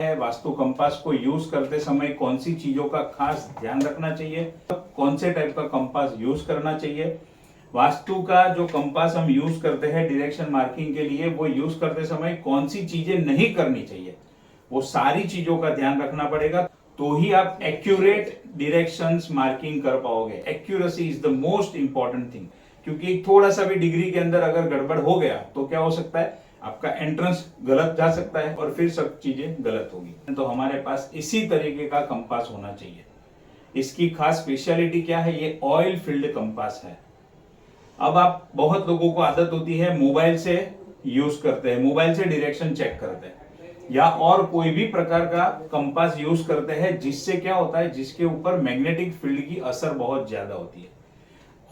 Vastu compass को use करते समय कौन सी चीजों का खास ध्यान रखना चाहिए, कौन से टाइप का कंपास यूज करना चाहिए। वास्तु का जो कंपास हम यूज करते हैं डायरेक्शन मार्किंग के लिए, वो यूज करते समय कौन सी चीजें नहीं करनी चाहिए, वो सारी चीजों का ध्यान रखना पड़ेगा, तो ही आप एक्यूरेट डायरेक्शंस मार्किंग कर पाओगे। Accuracy is the most important thing, क्योंकि थोड़ा सा भी डिग्री के अंदर अगर गड़बड़ हो गया तो क्या हो सकता है, आपका एंट्रेंस गलत जा सकता है और फिर सब चीजें गलत होगी। तो हमारे पास इसी तरीके का कंपास होना चाहिए। इसकी खास स्पेशलिटी क्या है, ये ऑयल फिल्ड कंपास है। अब आप बहुत लोगों को आदत होती है मोबाइल से यूज करते हैं, मोबाइल से डायरेक्शन चेक करते हैं या और कोई भी प्रकार का कंपास यूज करते हैं, जिससे क्या होता है, जिसके ऊपर मैग्नेटिक फील्ड की असर बहुत ज्यादा होती है।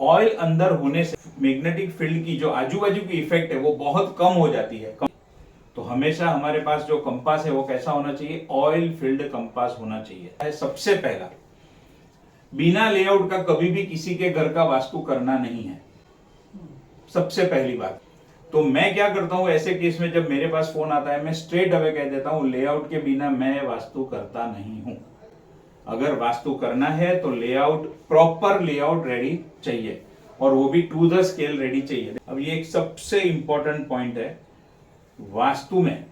ऑयल अंदर होने से मैग्नेटिक फील्ड की जो आजू बाजू की इफेक्ट है वो बहुत कम हो जाती है। तो हमेशा हमारे पास जो कंपास है वो कैसा होना चाहिए, ऑयल फील्ड कंपास होना चाहिए। सबसे पहला, बिना लेआउट का कभी भी किसी के घर का वास्तु करना नहीं है, सबसे पहली बात। तो मैं क्या करता हूं ऐसे केस में, जब मेरे पास फोन आता है मैं स्ट्रेट अवे कह देता हूं लेआउट के बिना मैं वास्तु करता नहीं हूं। अगर वास्तु करना है तो लेआउट, प्रॉपर लेआउट रेडी चाहिए और वो भी टू द स्केल रेडी चाहिए। अब ये एक सबसे इंपॉर्टेंट पॉइंट है, वास्तु में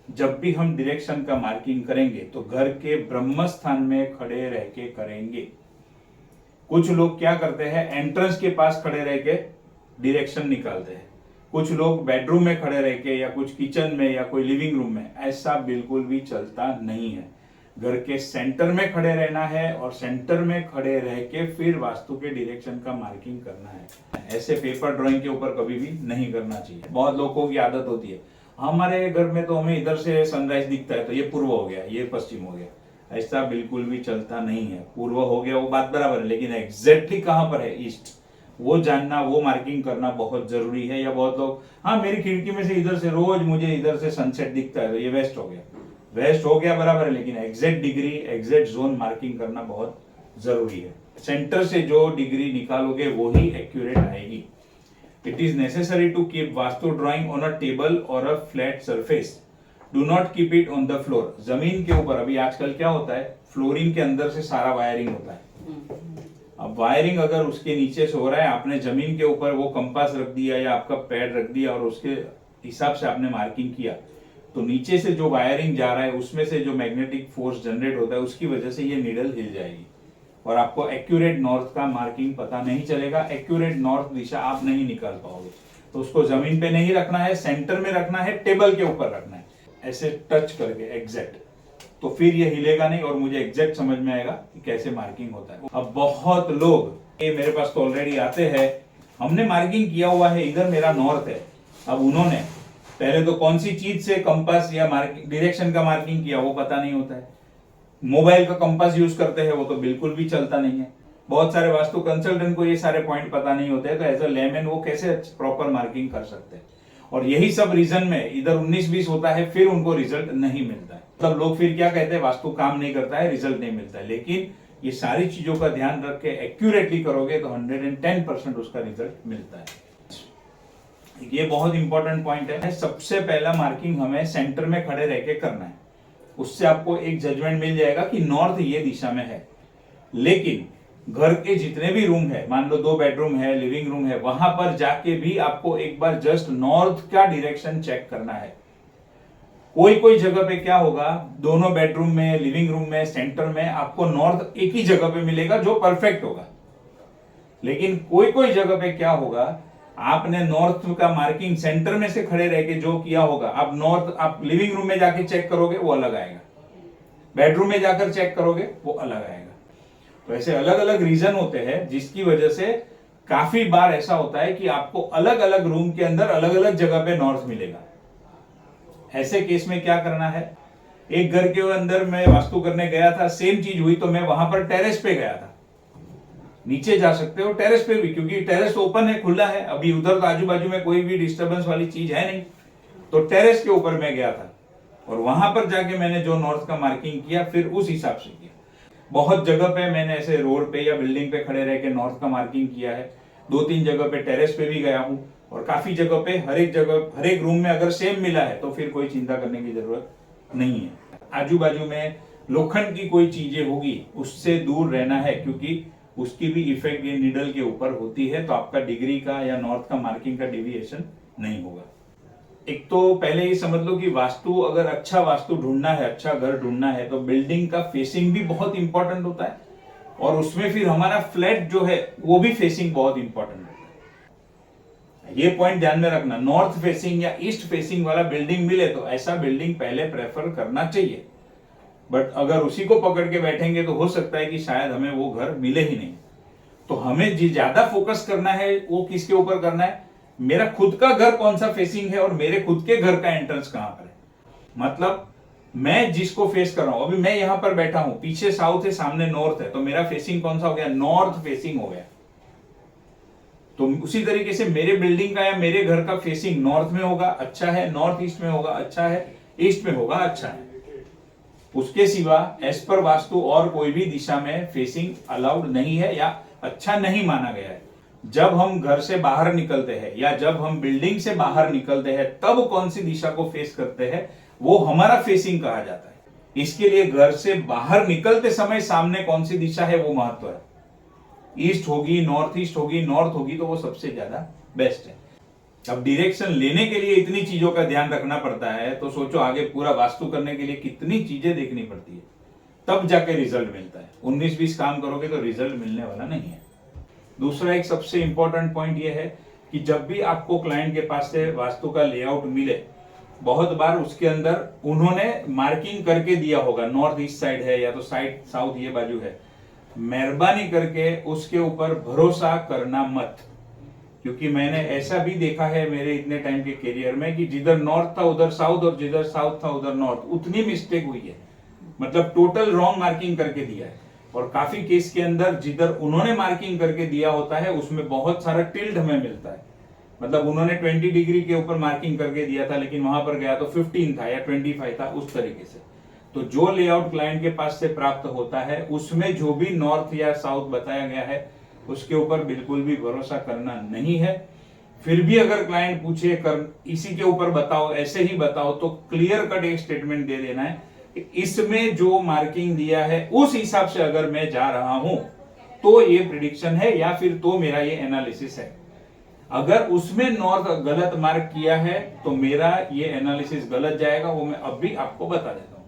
जब भी हम डायरेक्शन का मार्किंग करेंगे तो घर के ब्रह्म स्थान में खड़े रह के करेंगे। कुछ लोग क्या करते हैं, एंट्रेंस के पास खड़े रह के डायरेक्शन निकालते हैं, कुछ लोग बेडरूम में खड़े रह के या कुछ किचन में या कोई लिविंग रूम में। ऐसा बिल्कुल भी चलता नहीं है। घर के सेंटर में खड़े रहना है और सेंटर में खड़े रह के फिर वास्तु के डायरेक्शन का मार्किंग करना है। ऐसे पेपर ड्राइंग के ऊपर कभी भी नहीं करना चाहिए। बहुत लोगों की आदत होती है, हमारे घर में तो हमें इधर से सनराइज दिखता है तो ये पूर्व हो गया, ये पश्चिम हो गया। ऐसा बिल्कुल भी चलता नहीं है। पूर्व हो गया वो बात बराबर है, लेकिन एग्जैक्टली कहां पर है ईस्ट, वो जानना, वो मार्किंग करना बहुत जरूरी है। या बहुत लोग, हाँ मेरी खिड़की में से इधर से रोज मुझे इधर से सनसेट दिखता है तो ये वेस्ट हो गया, वेस्ट हो गया बराबर है, लेकिन exact degree, exact zone marking करना बहुत जरूरी है। सेंटर से जो डिग्री निकालोगे वो ही एक्यूरेट आएगी। It is necessary to keep vastu drawing on a table और a flat surface, do not keep it on the floor. जमीन के ऊपर, अभी आजकल क्या होता है, फ्लोरिंग के अंदर से सारा वायरिंग होता है। अब वायरिंग अगर उसके नीचे से हो रहा है, आपने जमीन के ऊपर वो कंपास रख दिया या आपका पैड रख दिया और उसके हिसाब से आपने मार्किंग किया, तो नीचे से जो वायरिंग जा रहा है उसमें से जो मैग्नेटिक फोर्स जनरेट होता है उसकी वजह से ये नीडल हिल जाएगी और आपको एक्यूरेट नॉर्थ का मार्किंग पता नहीं चलेगा। एक्यूरेट नॉर्थ दिशा आप नहीं निकाल पाओगे। तो उसको जमीन पे नहीं रखना है, सेंटर में रखना है, टेबल के ऊपर रखना है, ऐसे टच करके एग्जैक्ट, तो फिर ये हिलेगा नहीं और मुझे एग्जैक्ट समझ में आएगा कि कैसे मार्किंग होता है। अब बहुत लोग ये मेरे पास तो ऑलरेडी आते हैं, हमने मार्किंग किया हुआ है, इधर मेरा नॉर्थ है। अब उन्होंने पहले तो कौन सी चीज से कंपास या डायरेक्शन का मार्किंग किया वो पता नहीं होता है। मोबाइल का कंपास यूज करते हैं, वो तो बिल्कुल भी चलता नहीं है। बहुत सारे वास्तु कंसल्टेंट को ये सारे पॉइंट पता नहीं होते हैं, तो एज अ लेमैन वो कैसे प्रॉपर मार्किंग कर सकते हैं। और यही सब रीजन में इधर 19-20 होता है, फिर उनको रिजल्ट नहीं मिलता है। तब लोग फिर क्या कहते हैं, वास्तु काम नहीं करता है, रिजल्ट नहीं मिलता है। लेकिन ये सारी चीजों का ध्यान रख के एक्यूरेटली करोगे तो 110% उसका रिजल्ट मिलता है। ये बहुत इंपॉर्टेंट पॉइंट है। सबसे पहला मार्किंग हमें सेंटर में खड़े रह के करना है, उससे आपको एक जजमेंट मिल जाएगा कि नॉर्थ ये दिशा में है। लेकिन घर के जितने भी रूम है, मान लो 2 बेडरूम है, लिविंग रूम है, वहां पर जाके भी आपको एक बार जस्ट नॉर्थ का डायरेक्शन चेक करना है। कोई कोई जगह पे क्या होगा, दोनों बेडरूम में, लिविंग रूम में, सेंटर में आपको नॉर्थ एक ही जगह पे मिलेगा जो परफेक्ट होगा। लेकिन कोई कोई जगह पे क्या होगा, आपने नॉर्थ का मार्किंग सेंटर में से खड़े रह के जो किया होगा, आप नॉर्थ आप लिविंग रूम में जाके चेक करोगे वो अलग आएगा, बेडरूम में जाकर चेक करोगे वो अलग आएगा। तो ऐसे अलग अलग रीजन होते हैं जिसकी वजह से काफी बार ऐसा होता है कि आपको अलग अलग रूम के अंदर अलग अलग जगह पे नॉर्थ मिलेगा। ऐसे केस में क्या करना है, एक घर के अंदर मैं वास्तु करने गया था, सेम चीज हुई, तो मैं वहां पर टेरेस पे गया था। नीचे जा सकते हो टेरेस पे भी, क्योंकि टेरेस ओपन है, खुला है, अभी उधर तो आजू बाजू में कोई भी डिस्टर्बेंस वाली चीज है नहीं। तो टेरेस के ऊपर मैं गया था और वहां पर जाके मैंने जो नॉर्थ का मार्किंग किया फिर उस हिसाब से किया। बहुत जगह पे मैंने ऐसे रोड पे या बिल्डिंग पे खड़े रह के नॉर्थ का मार्किंग किया है। 2-3 जगह पे टेरेस पे भी गया हूं और काफी जगह पे हर एक रूम में अगर सेम मिला है तो फिर कोई चिंता करने की जरूरत नहीं है। आजू बाजू में लोखंड की कोई चीजें होगी उससे दूर रहना है, क्योंकि उसकी भी इफेक्ट ये नीडल के ऊपर होती है, तो आपका डिग्री का या नॉर्थ का मार्किंग का डेविएशन नहीं होगा। एक तो पहले ये समझ लो कि वास्तु, अगर अच्छा वास्तु ढूंढना है, अच्छा घर ढूंढना है, तो बिल्डिंग का फेसिंग भी बहुत इंपॉर्टेंट होता है, और उसमें फिर हमारा फ्लैट जो है वो भी फेसिंग बहुत इंपॉर्टेंट होता है। ये पॉइंट ध्यान में रखना, नॉर्थ फेसिंग या ईस्ट फेसिंग वाला बिल्डिंग मिले तो ऐसा बिल्डिंग पहले प्रेफर करना चाहिए। बट अगर उसी को पकड़ के बैठेंगे तो हो सकता है कि शायद हमें वो घर मिले ही नहीं। तो हमें ज्यादा फोकस करना है वो किसके ऊपर करना है, मेरा खुद का घर कौन सा फेसिंग है और मेरे खुद के घर का एंट्रेंस कहां पर है। मतलब मैं जिसको फेस कर रहा हूं, अभी मैं यहां पर बैठा हूं, पीछे साउथ है, सामने नॉर्थ है, तो मेरा फेसिंग कौन सा हो गया, नॉर्थ फेसिंग हो गया। तो उसी तरीके से मेरे बिल्डिंग का या मेरे घर का फेसिंग नॉर्थ में होगा, अच्छा है, नॉर्थ ईस्ट में होगा, अच्छा है, ईस्ट में होगा, अच्छा है। उसके सिवा एज पर वास्तु और कोई भी दिशा में फेसिंग अलाउड नहीं है या अच्छा नहीं माना गया है। जब हम घर से बाहर निकलते हैं या जब हम बिल्डिंग से बाहर निकलते हैं तब कौन सी दिशा को फेस करते हैं वो हमारा फेसिंग कहा जाता है। इसके लिए घर से बाहर निकलते समय सामने कौन सी दिशा है वो महत्व है। ईस्ट होगी, नॉर्थ ईस्ट होगी, नॉर्थ होगी तो वो सबसे ज्यादा बेस्ट है। अब डायरेक्शन लेने के लिए इतनी चीजों का ध्यान रखना पड़ता है, तो सोचो आगे पूरा वास्तु करने के लिए कितनी चीजें देखनी पड़ती है, तब जाके रिजल्ट मिलता है। 19-20 काम करोगे तो रिजल्ट मिलने वाला नहीं है। दूसरा एक सबसे इंपॉर्टेंट पॉइंट यह है कि जब भी आपको क्लाइंट के पास से वास्तु का लेआउट मिले, बहुत बार उसके अंदर उन्होंने मार्किंग करके दिया होगा, नॉर्थ ईस्ट साइड है या तो साइड साउथ ये बाजू है। मेहरबानी करके उसके ऊपर भरोसा करना मत, क्योंकि मैंने ऐसा भी देखा है मेरे इतने टाइम के करियर में कि जिधर नॉर्थ था उधर साउथ और जिधर साउथ था उधर नॉर्थ, उतनी मिस्टेक हुई है। मतलब टोटल रॉन्ग मार्किंग करके दिया है। और काफी केस के अंदर जिधर उन्होंने मार्किंग करके दिया होता है उसमें बहुत सारा टिल्ट हमें मिलता है। मतलब उन्होंने 20 डिग्री के ऊपर मार्किंग करके दिया था, लेकिन वहां पर गया तो 15 था या 25 था, उस तरीके से। तो जो लेआउट क्लाइंट के पास से प्राप्त होता है उसमें जो भी नॉर्थ या साउथ बताया गया है उसके ऊपर बिल्कुल भी भरोसा करना नहीं है। फिर भी अगर क्लाइंट पूछे कर इसी के ऊपर बताओ, ऐसे ही बताओ, तो क्लियर कट एक स्टेटमेंट दे देना है कि इसमें जो मार्किंग दिया है उस हिसाब से अगर मैं जा रहा हूं तो ये प्रिडिक्शन है या फिर तो मेरा ये एनालिसिस है। अगर उसमें नॉर्थ गलत मार्क किया है तो मेरा ये एनालिसिस गलत जाएगा, वो मैं अब भी आपको बता देता हूं।